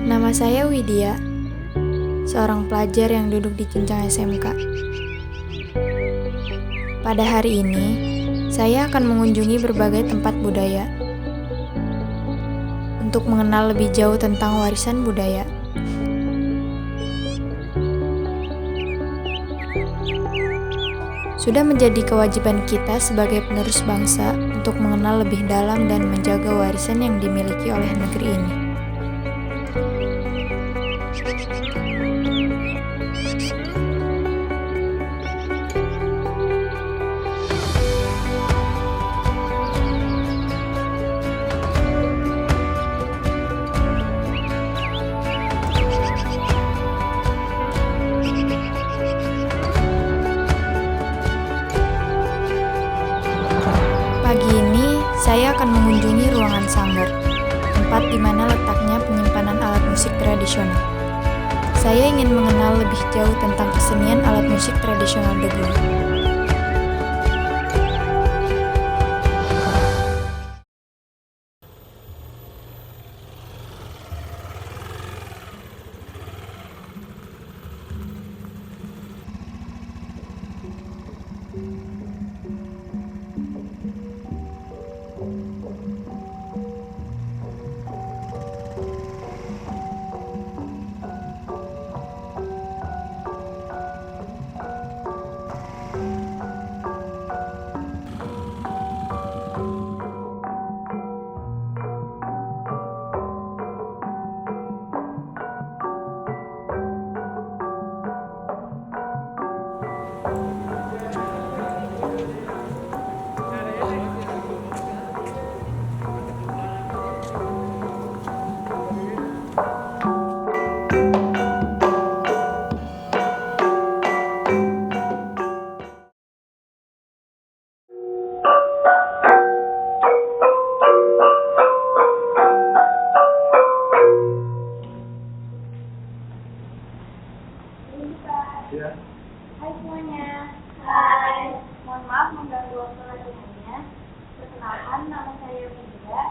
Nama saya Widya, seorang pelajar yang duduk di jenjang SMK. Pada hari ini, saya akan mengunjungi berbagai tempat budaya untuk mengenal lebih jauh tentang warisan budaya. Sudah menjadi kewajiban kita sebagai penerus bangsa untuk mengenal lebih dalam dan menjaga warisan yang dimiliki oleh negeri ini. Pagi ini, saya akan mengunjungi ruangan sanggar, tempat di mana letaknya penyimpanan alat musik tradisional. Saya ingin mengenal lebih jauh tentang kesenian alat musik tradisional Degung. Ya. Hai semuanya. Hai. Mohon maaf mengganggu waktu latihannya. Perkenalkan, nama saya Widya.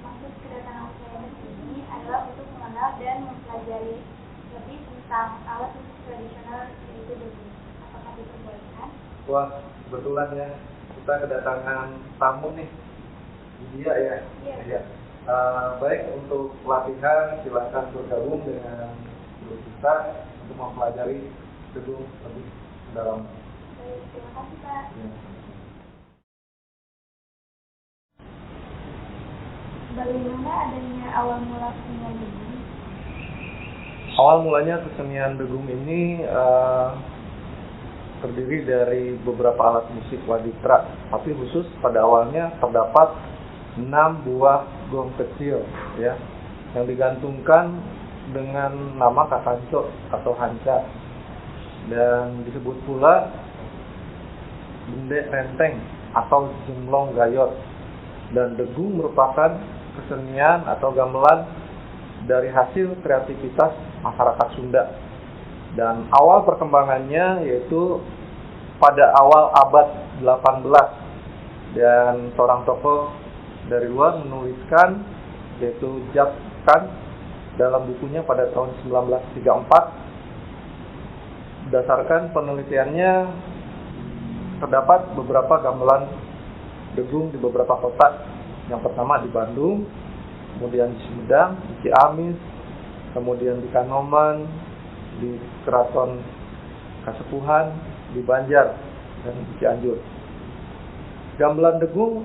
Maksud kedatangan saya di sini adalah untuk mengenal dan mempelajari lebih tentang alat musik tradisional yaitu Degung. Apakah diperbolehkan? Wah, kebetulan ya kita kedatangan tamu nih, Widya ya. Iya. Baik, untuk latihan silakan bergabung dengan guru kita untuk mempelajari Degung lebih dalam. Baik, terima kasih Pak. Ya. Bagaimana adanya awal mula kesenian Degung? Awal mulanya kesenian Degung ini terdiri dari beberapa alat musik waditra, tapi khusus pada awalnya terdapat 6 buah gong kecil ya, yang digantungkan dengan nama kakanco atau hanca, dan disebut pula bende renteng atau jemlong gayot. Dan Degung merupakan kesenian atau gamelan dari hasil kreativitas masyarakat Sunda. Dan awal perkembangannya yaitu pada awal abad 18, dan seorang tokoh dari luar menuliskan, yaitu Jap Khan, dalam bukunya pada tahun 1934. Berdasarkan penelitiannya, terdapat beberapa gamelan Degung di beberapa kota. Yang pertama di Bandung, kemudian di Sumedang, di Ciamis, kemudian di Kanoman, di Keraton Kasepuhan, di Banjar, dan di Cianjur. Gamelan Degung,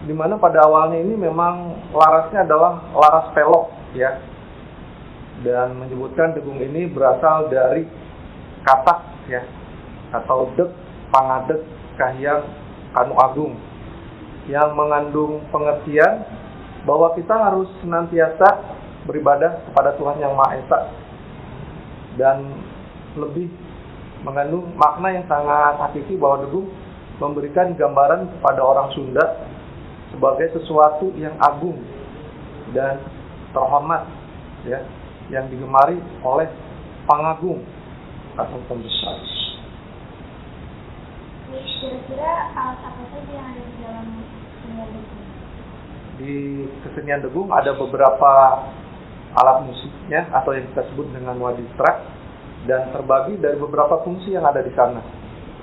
di mana pada awalnya ini memang larasnya adalah laras pelok ya, dan menyebutkan Degung ini berasal dari katak ya, atau dek pangadek kahyang kanu agung, yang mengandung pengertian bahwa kita harus senantiasa beribadah kepada Tuhan Yang Maha Esa, dan lebih mengandung makna yang sangat hakiki bahwa Degung memberikan gambaran kepada orang Sunda sebagai sesuatu yang agung dan terhormat ya, yang digemari oleh pangagung atau pembesar. Kira-kira alat apa saja yang ada di dalam kesenian degung? Di kesenian degung ada beberapa alat musiknya atau yang kita sebut dengan wadistra, dan terbagi dari beberapa fungsi yang ada di sana.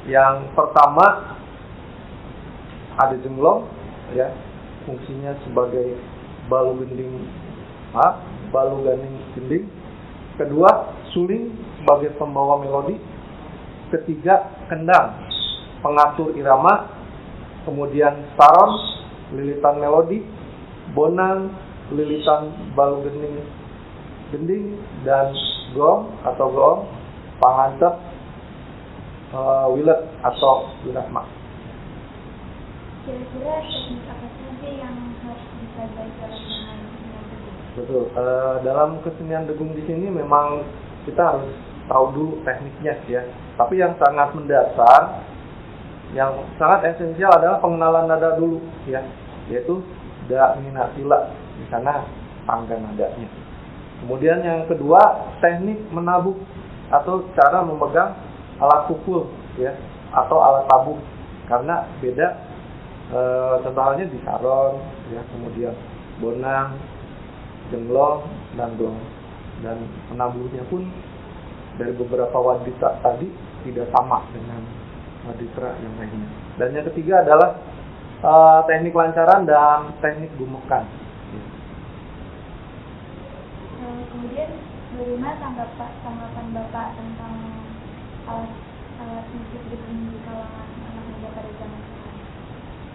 Yang pertama ada jenglong, ya, fungsinya sebagai balu ganding gending. Kedua, suling sebagai pembawa melodi. Ketiga, kendang pengatur irama. Kemudian saron, lilitan melodi. Bonang, lilitan balu gending, dan gong atau gong pangantep, wilet atau winasma. Kira-kira teknik apa saja yang harus dipelajari dalam kesenian degung? Betul. Dalam kesenian degung di sini memang kita harus tahu dulu tekniknya, ya. Tapi yang sangat mendasar, yang sangat esensial adalah pengenalan nada dulu, ya, yaitu da, mi, na, sila. Di sana tangga nadanya. Kemudian yang kedua, teknik menabuh atau cara memegang alat pukul, ya, atau alat tabuh. Karena beda, contoh halnya di saron, ya, kemudian bonang, jenglong, dan gong. Dan menabuhnya pun dari beberapa waditra tadi tidak sama dengan waditra yang lainnya. Dan yang ketiga adalah teknik lancaran dan teknik gumekan. Kemudian bagaimana tanggapan Bapak tentang alat musik degung di kalangan anak muda pada zaman sekarang?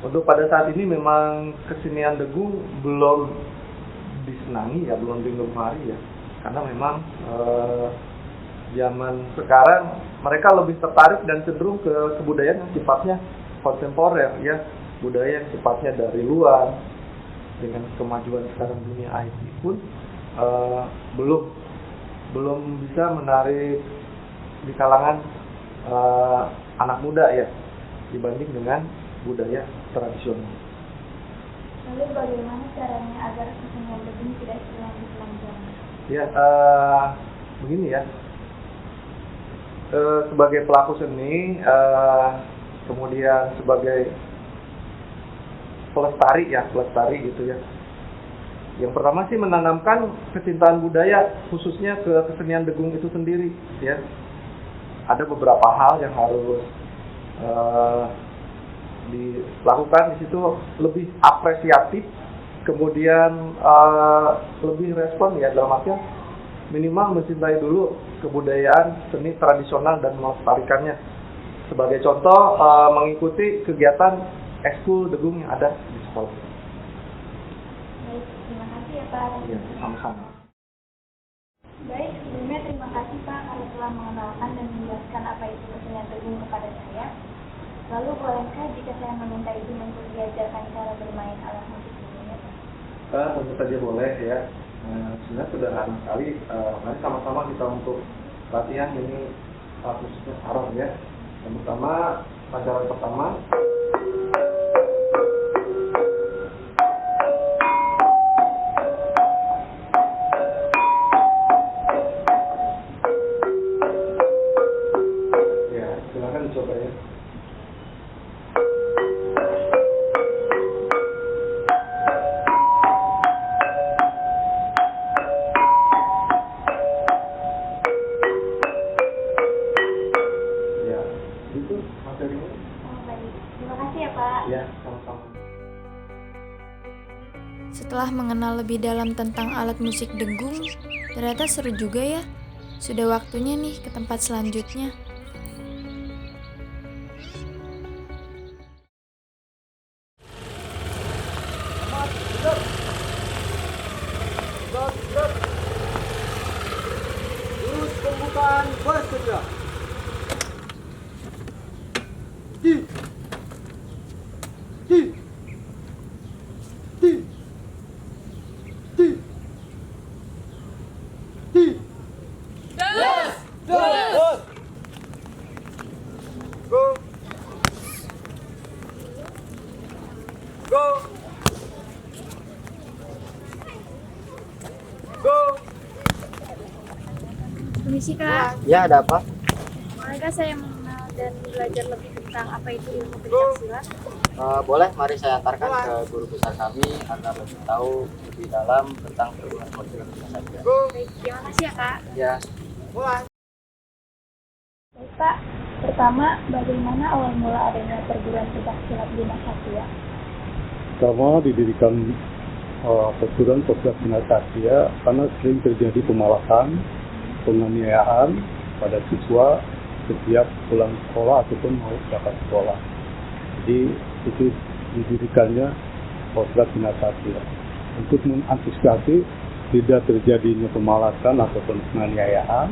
Untuk pada saat ini memang kesenian degung belum disenangi, ya, belum digemari, ya, karena memang zaman sekarang mereka lebih tertarik dan cenderung ke kebudayaan yang sifatnya kontemporer, ya, budaya yang sifatnya dari luar. Dengan kemajuan sekarang dunia IT pun belum bisa menarik di kalangan anak muda, ya, dibanding dengan budaya tradisional. Lalu bagaimana caranya agar kesenian degung tidak hilang di zaman? Ya, begini, ya. Sebagai pelaku seni, kemudian sebagai pelestari gitu, ya. Yang pertama sih menanamkan kecintaan budaya, khususnya ke kesenian degung itu sendiri, ya. Ada beberapa hal yang harus dilakukan di situ, lebih apresiatif, kemudian lebih respon, ya, dalam artian minimal mencintai dulu kebudayaan seni tradisional dan melestarikannya. Sebagai contoh, mengikuti kegiatan ekskul degung yang ada di sekolah. Baik, terima kasih ya Pak. Ya, sama-sama. Baik, sebelumnya terima kasih Pak karena telah mengenalkan dan menjelaskan apa itu kesenian degung kepada saya. Lalu bolehkah jika saya meminta izin untuk diajarkan cara bermain alat musik degungnya Pak? Tentu saja boleh, ya. Sebenarnya sederhana sekali. Mari sama-sama kita untuk latihan ini alat musiknya saron, ya. Yang pertama, pelajaran pertama. Ya, silakan dicoba, ya. Itu materinya. Oh, baik. Terima kasih ya Pak. Ya, sama-sama. Setelah mengenal lebih dalam tentang alat musik degung, ternyata seru juga, ya. Sudah waktunya nih ke tempat selanjutnya. Terus pembukaan voice kerja. Go. Go. Go. Permisi Kak, Ya, ada apa? bolehkah saya mengenal dan belajar lebih tentang apa itu ilmu pencaksilat? Boleh, mari saya antarkan ke guru besar kami agar lebih tahu lebih dalam tentang perguruan pencaksilat saja. Baik, terima kasih ya Kak. Ya, Baik Pak, pertama bagaimana awal mula adanya perguruan pencaksilat Bina Satya? Pertama didirikan perguruan pencaksilat Satya karena sering terjadi pemalasan, penganiayaan pada siswa setiap pulang sekolah ataupun mau berangkat sekolah. Jadi itu didirikannya pencaksilat Satya untuk mengantisipasi tidak terjadinya pemalasan ataupun penganiayaan.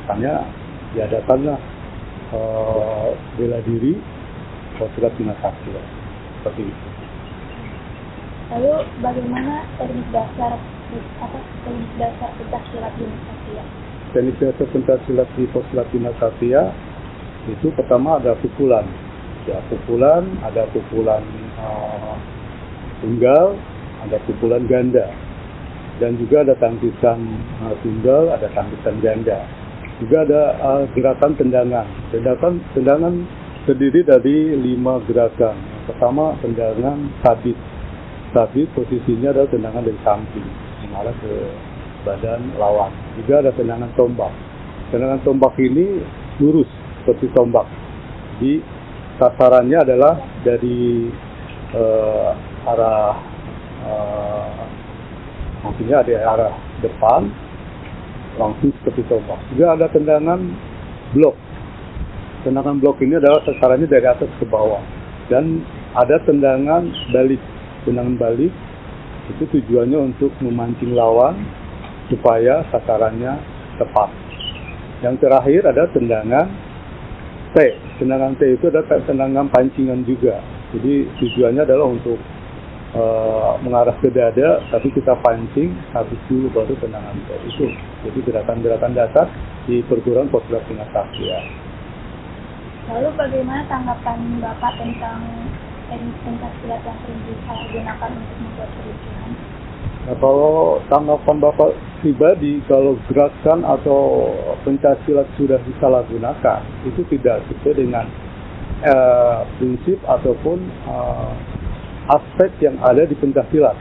Makanya diadakanlah bela diri pencaksilat Satya seperti itu. Lalu bagaimana teknik dasar pencaksilat Bina Satya? Teknik dasar pencaksilat di pencaksilat Bina Satya itu pertama ada pukulan. Ya, pukulan, ada pukulan tunggal, ada pukulan ganda. Dan juga ada tangkisan tunggal, ada tangkisan ganda. Juga ada gerakan tendangan. Tendangan terdiri dari 5 gerakan. Yang pertama tendangan sabit. Sabit posisinya adalah tendangan dari samping mengarah ke badan lawan. Juga ada tendangan tombak. Tendangan tombak ini lurus seperti tombak. Di sasarannya adalah dari arah maksudnya dari arah depan langsung seperti tombak. Juga ada tendangan blok. Tendangan blok ini adalah sasarannya dari atas ke bawah. Dan ada tendangan balik. Tendangan balik itu tujuannya untuk memancing lawan supaya sasarannya tepat. Yang terakhir ada tendangan T. Tendangan T itu adalah tendangan pancingan juga. Jadi tujuannya adalah untuk mengarah ke dada, tapi kita pancing habis dulu baru tendangan T itu. Jadi gerakan-gerakan dasar di perguruan pencaksilat Bina Satya. Lalu bagaimana tanggapan Bapak tentang teknik pencaksilat yang sering disalahgunakan untuk membuat kericuhan? Nah, kalau tanggapan Bapak pribadi, kalau gerakan atau pencaksilat sudah disalahgunakan, itu tidak sesuai dengan prinsip ataupun aspek yang ada di pencaksilat.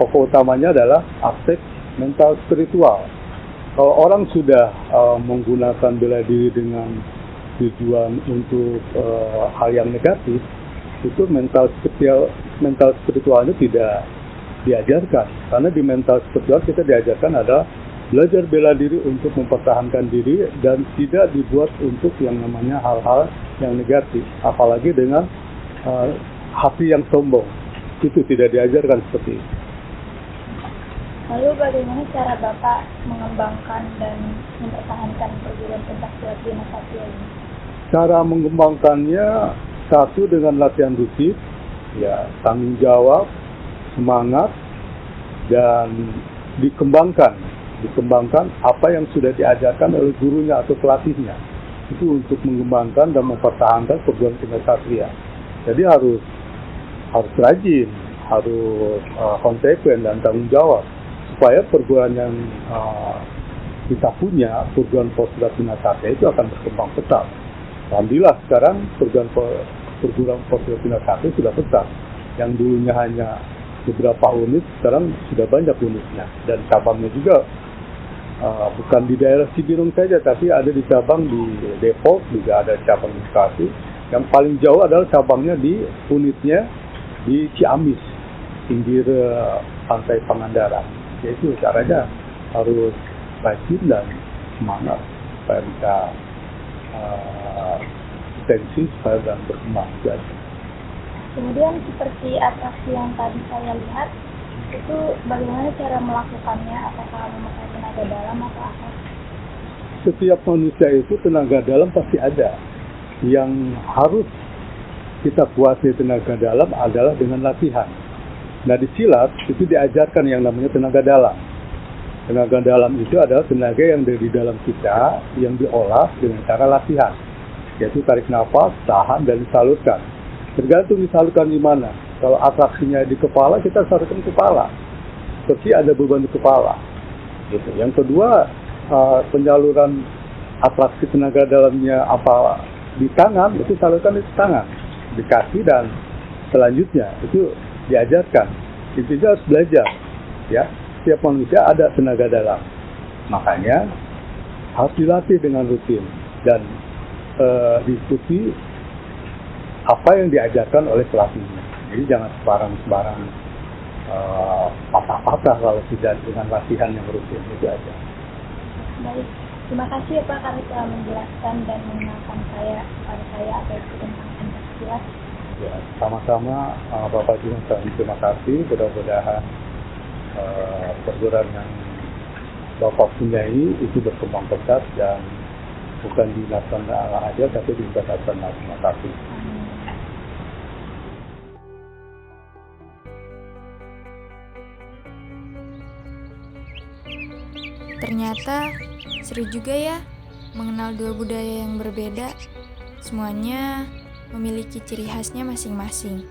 Pokok utamanya adalah aspek mental spiritual. Kalau orang sudah menggunakan bela diri dengan tujuan untuk hal yang negatif, itu mental spiritualnya tidak diajarkan. Karena di mental spiritual kita diajarkan adalah belajar bela diri untuk mempertahankan diri dan tidak dibuat untuk yang namanya hal-hal yang negatif, apalagi dengan hati yang sombong. Itu tidak diajarkan seperti itu. Lalu bagaimana cara Bapak mengembangkan dan mempertahankan perguruan pencaksilat Bina Satya ini? Cara mengembangkannya, satu dengan latihan rutin, ya, tanggung jawab, semangat, dan dikembangkan apa yang sudah diajarkan oleh gurunya atau pelatihnya. Itu untuk mengembangkan dan mempertahankan perguruan Bina Satya. Jadi harus rajin, harus konsekuen dan tanggung jawab supaya perguruan yang kita punya, perguruan pencaksilat Bina Satya itu akan berkembang pesat. Alhamdulillah sekarang perguruan pencaksilat Bina Satya sudah besar. Yang dulunya hanya beberapa unit, sekarang sudah banyak unitnya. Dan cabangnya juga bukan di daerah Cibinong saja, tapi ada di cabang di Depok, juga ada cabang di Bekasi. Yang paling jauh adalah cabangnya di unitnya di Ciamis, pinggir pantai Pangandaran. Yaitu caranya harus rajin dan semangat supaya bisa intensi supaya dan berkembang. Kemudian seperti atraksi yang tadi saya lihat, itu bagaimana cara melakukannya? Apakah memakai tenaga dalam atau apa? Setiap manusia itu tenaga dalam pasti ada. Yang harus kita kuasai tenaga dalam adalah dengan latihan. Nah, di silat itu diajarkan yang namanya tenaga dalam. Tenaga dalam itu adalah tenaga yang dari dalam kita yang diolah dengan cara latihan, yaitu tarik nafas, tahan, dan disalurkan. Tergantung disalurkan di mana. Kalau atraksinya di kepala, kita salurkan kepala. Seperti ada beban di kepala. Gitu. Yang kedua, penyaluran atraksi tenaga dalamnya apa di tangan itu salurkan di tangan, di kaki, dan selanjutnya itu diajarkan. Itu juga harus belajar, ya. Setiap manusia ada tenaga dalam, makanya harus dilatih dengan rutin dan diikuti apa yang diajarkan oleh pelatihnya. Jadi jangan sembarang patah-patah kalau tidak dengan latihan yang rutin, itu aja. Baik, terima kasih ya Pak karena telah menjelaskan dan mengenalkan pada saya apa itu tentang Pancasila. Ya, sama-sama Bapak juga terima kasih. Mudah-mudahan perguruan yang Bapak punyai itu berkembang pesat dan bukan di nasional aja tapi di internasional. Terima kasih. Ternyata seru juga ya mengenal dua budaya yang berbeda. Semuanya memiliki ciri khasnya masing-masing.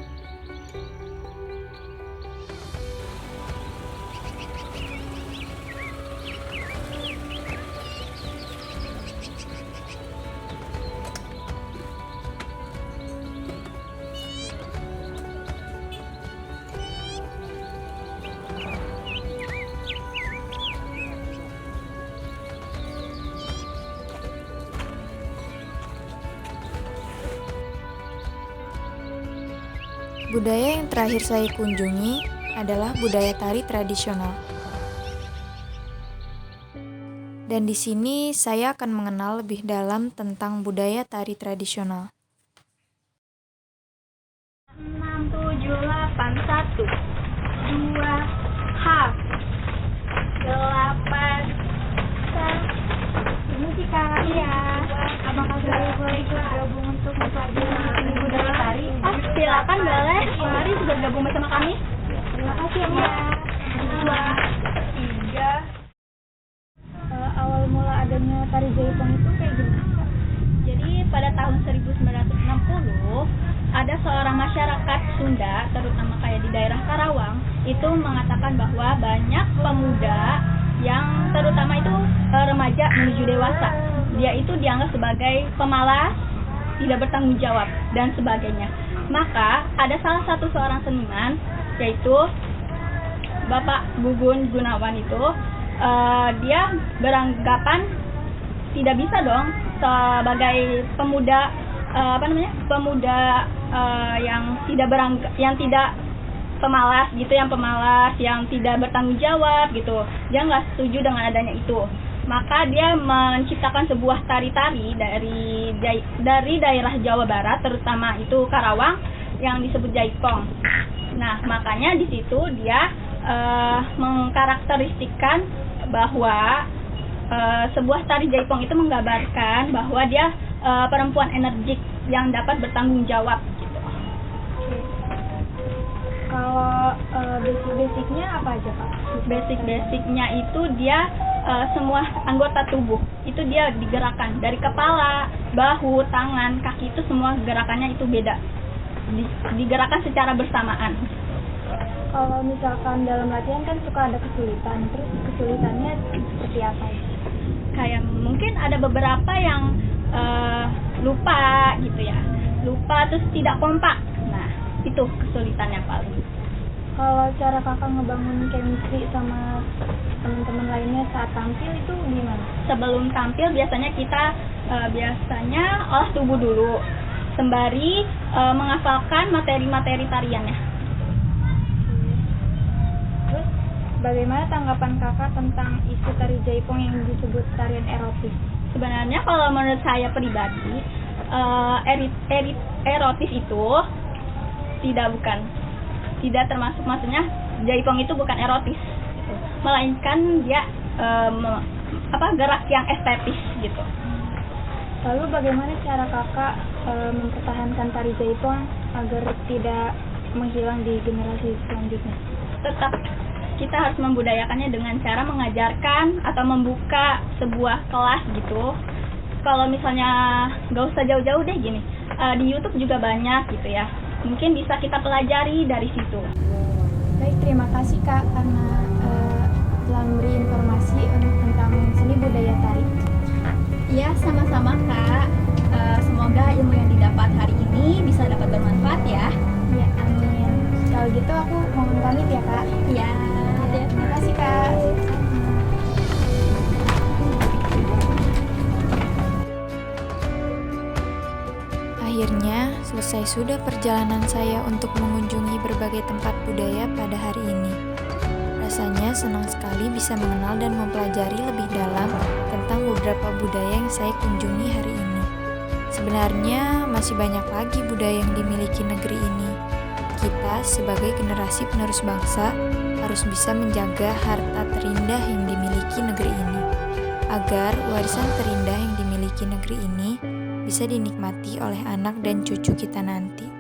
Budaya yang terakhir saya kunjungi adalah budaya tari tradisional. Dan di sini saya akan mengenal lebih dalam tentang budaya tari tradisional. 6781 2H 8 ini sih Kak. Iya. Apakah saya boleh gabung untuk mempelajari budaya tari? Silakan boleh. Mari sudah gabung bersama kami. Terima kasih ya. 2 3 awal mula adanya tari jaipong itu kayak gimana Kak? Jadi pada tahun 1960 ada seorang masyarakat Sunda, terutama kayak di daerah Karawang, itu mengatakan bahwa banyak pemuda yang terutama itu remaja menuju dewasa. Dia itu dianggap sebagai pemalas, tidak bertanggung jawab, dan sebagainya. Maka ada salah satu seorang seniman, yaitu Bapak Gugun Gunawan itu, dia beranggapan tidak bisa dong sebagai pemuda yang tidak pemalas gitu, yang tidak bertanggung jawab gitu. Dia nggak setuju dengan adanya itu. Maka dia menciptakan sebuah tari-tari dari daerah Jawa Barat, terutama itu Karawang, yang disebut jaipong. Nah, makanya di situ dia mengkarakteristikkan bahwa sebuah tari jaipong itu menggambarkan bahwa dia perempuan energik yang dapat bertanggung jawab gitu. Kalau basic-basicnya apa aja Pak? Basic-basicnya itu dia semua anggota tubuh itu dia digerakkan dari kepala, bahu, tangan, kaki, itu semua gerakannya itu beda, digerakkan secara bersamaan. Kalau misalkan dalam latihan kan suka ada kesulitan, terus kesulitannya seperti apa ya? Kayak mungkin ada beberapa yang lupa gitu ya, terus tidak kompak. Nah, itu kesulitannya paling. Kalau cara kakak ngebangun chemistry sama teman-teman lainnya saat tampil itu gimana? Sebelum tampil biasanya kita olah tubuh dulu, sembari menghafalkan materi-materi tariannya. Terus bagaimana tanggapan kakak tentang isu tari jaipong yang disebut tarian erotis? Sebenarnya kalau menurut saya pribadi, erotis itu tidak termasuk, maksudnya jaipong itu bukan erotis gitu. Melainkan dia gerak yang estetis gitu. Lalu bagaimana cara kakak mempertahankan tari jaipong agar tidak menghilang di generasi selanjutnya? Tetap kita harus membudayakannya dengan cara mengajarkan atau membuka sebuah kelas gitu. Kalau misalnya nggak usah jauh-jauh deh gini, di YouTube juga banyak gitu ya. Mungkin bisa kita pelajari dari situ. Baik, terima kasih Kak karena telah memberi informasi tentang seni budaya tari. Ya, sama-sama Kak. Semoga ilmu Akhirnya, selesai sudah perjalanan saya untuk mengunjungi berbagai tempat budaya pada hari ini. Rasanya senang sekali bisa mengenal dan mempelajari lebih dalam tentang beberapa budaya yang saya kunjungi hari ini. Sebenarnya, masih banyak lagi budaya yang dimiliki negeri ini. Kita, sebagai generasi penerus bangsa, harus bisa menjaga harta terindah yang dimiliki negeri ini, agar warisan terindah yang dimiliki negeri ini bisa dinikmati oleh anak dan cucu kita nanti.